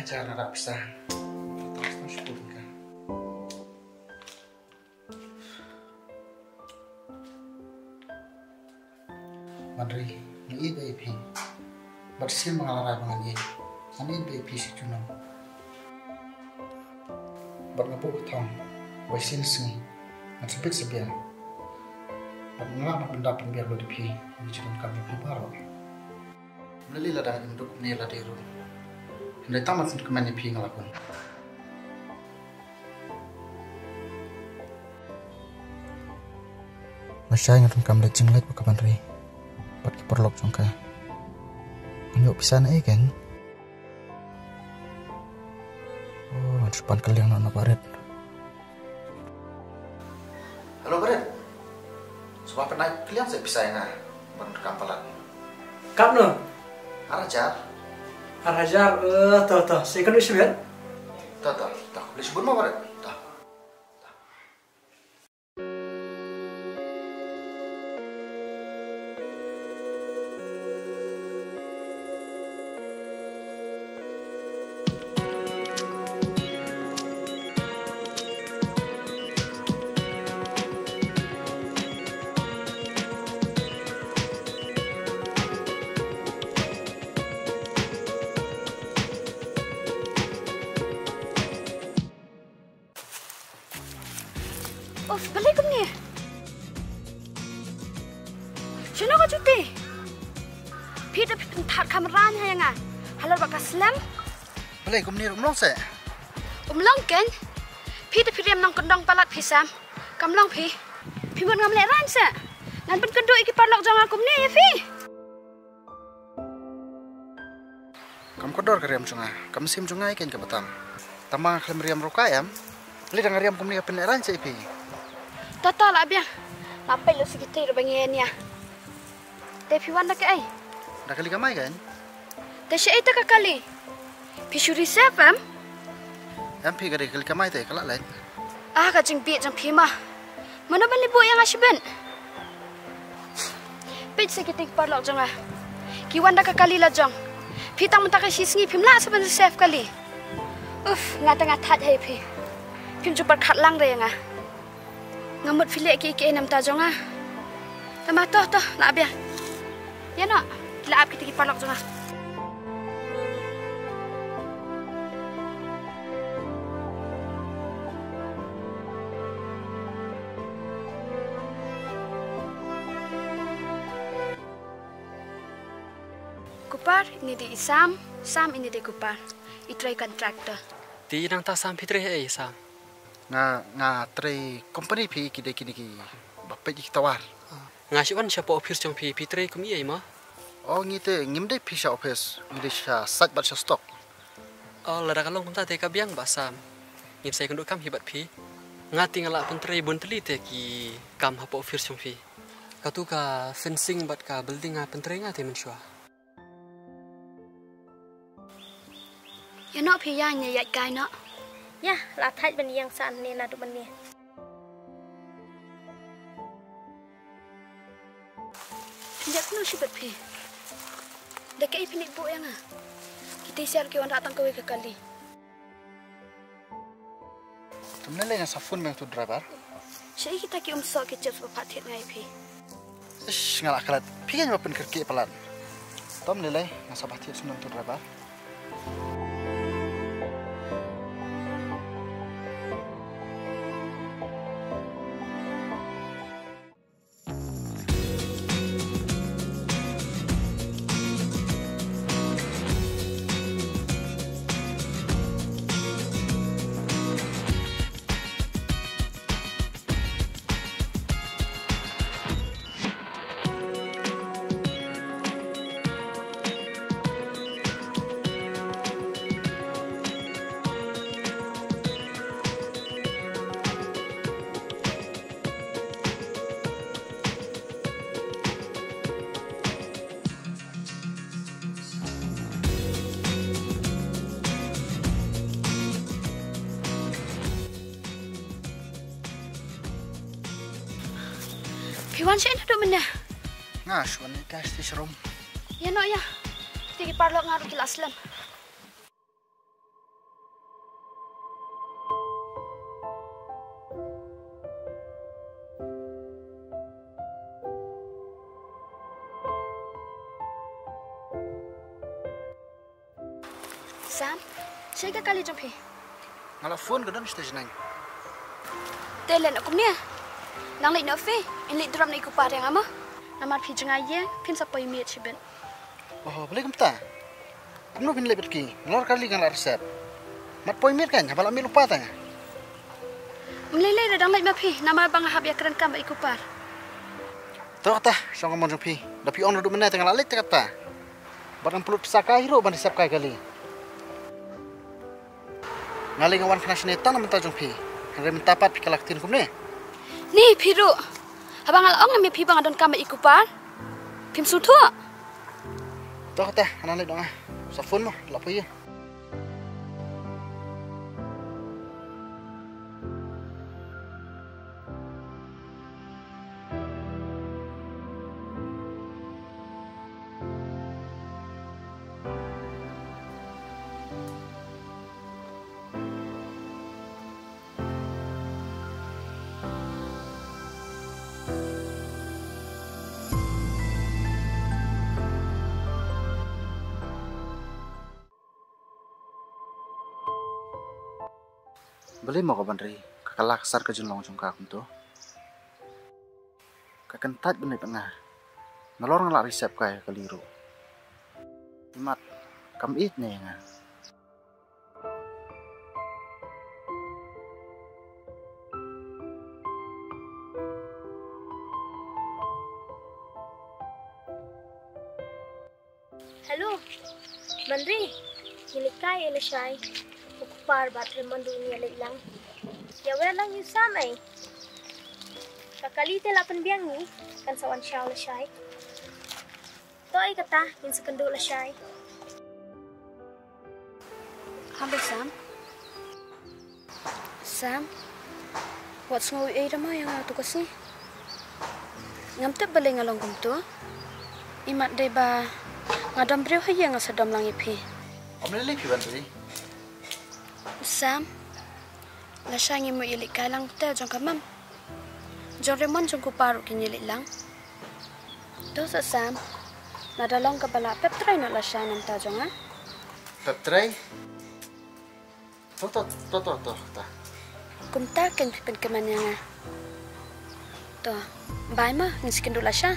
jangan harap bisa. Terus syukur kan. Madri, ini baby. Bersih mengalir dengan ini. Ini baby si Junong. Bernabuh tong, bersin sengi, nasibik sebiar. Bernalah benda pembiar lo dipi, dijual kami baru. Melili ladang induk nila diru. Hendak tamat untuk kemana pi ngelakun. Masya yang rungkam lecing let bukan ri. Pat kiperlok jongka. Anyok pisan kan? Oh, depan kalian nona baret. Halo baret. Sebab pernah kalian saya bisa yang berrekam pelan. Kamu? Arajar. Arajar, tuh, saya kan bisa lihat. Tuh, boleh sebut mau baret. Oh, balik ke ni. Cina kau cuti? Pita pentat kameranya yang ah. Halau bakal selam. Balik ke ni umlong se. Umlong kan? Pita yang nang kendang palat pisam. Kamlong pi. Pimut ngamlek ran se. Nan pen kenduk iki parlok jangan aku ni ya fi. Kamu kodor keriam cunga. Kamu sim cunga ikan ke batam. Tambang kalim riam rokayam. Lihat ngariam kumni apa ni ran se pi. Tata lah biar. Lapai lu segitu bangen ya. Tapi wan nak ai. Dah kali kamai kan? Tapi saya itu kali. Pisuri siapa? Yang pi kali kamai teh kelak lain. Ah, kacang biak jam pima. Mana balik buat yang asyben? Pit segitu parlok jangan. Kiwan dah kali lah jang. Pitang mentah kasi sengi pimla sebenarnya chef kali. Ngata-ngata hai pi. Pim jumpa kat lang deh ngah. Ngamut filek ke enam tajong ah. Tambah toh nak biar. Ya nak, laap kita kipalok jong ah. Kupar ini di Sam ini di Kupar. Itrai kontraktor. Di nang ta Sam Pitri Sam. Nga tray company pi kide bapak di tawar. Ngasih siapa office jong Pitri kumi ai ma. Oh ngite ngimde pi sha office ngide sha sat bat sha stock. Oh lada kalong kunta te kabiang basam. Ngim saya kenduk kam hibat pi. Ngati ngala pentri bunteli te ki kam hapa office jong pi. Katu ka fencing bat ka building a pentri ngati mensua. Ya nak pi yang ni yat kai nak. Ya, latai bani yang san ni nadu bani. Pinjak nu si berpi. Dekai pinik bu yang ah. Kita siar kiwan datang ke kali. Tumne le safun meng tu driver. Saya kita ki sok ke cep bapak tit ngai pi. Ish ngalak kalat. Pi kan bapen kerki pelan. Tom le ngasabah tit sunun tu driver. Piwan saya nak duduk mana? Ngash, wan gas di serum. Ya nak ya. Kita parlok ngaruh kilas lam. Sam, saya ke kali jumpi. Ngala phone ka dan station nang. Telen aku ni. Nang lek nofe, in lek drum ni ku par yang ama. Namat pi jengai ye, pin sa poi miet siben. Oh, boleh kumta. Kumno pin lebet ki. Nglor kali kan la resep. Mat poi mir kan, habala mi lupa tang. Mlele dang lek ma pi, nama bang hab ya keren kam iku par. Tahu kata, song kamu jumpi. Tapi on duduk mana tengah lalit kata. Barang pelut pesaka hiro ban resep kai kali. Ngaling awan flash ni tan mentah jumpi. Hari mentah pat pikalak tin kumne. Ni piru. Abang al ong mi pi bang adon kam iku par. Pim sutu. Tahu kata, anak lek dong ah. Sa phone mo, lapo ye. Boleh mau kapan ri? Kakalak sar ke jenlong jongka aku tu. Kakentat benih tengah. Nalor ngelak resep kaya keliru. Imat, kam it nih nga. Hello, Mandri. Nilikai elashai. Ukupar batre mandu ni alay lang. Yawa lang yung samay. Kakali tela penbiang ni kan sawan siya elashai. To ay kata yung sa kando elashai. Hambe Sam. Sam. What's ngawi ay rama yang atu kasi? Ngamte balik ngalong kumto. Imat day ba ngadam brew haya nga sadam lang ipi. Om lele pi ban ri. Sam. Lasya ngi mo ilik ka lang te jong kamam. Jong remon jong ko paru kinilik lang. Do sa Sam. Nadalong ka bala pep try na lasya nam ta jong ha. Pep try. Toh. Ta. Kumta ken pipen keman yang ha. To. Bai ma ngi sikin do lasya.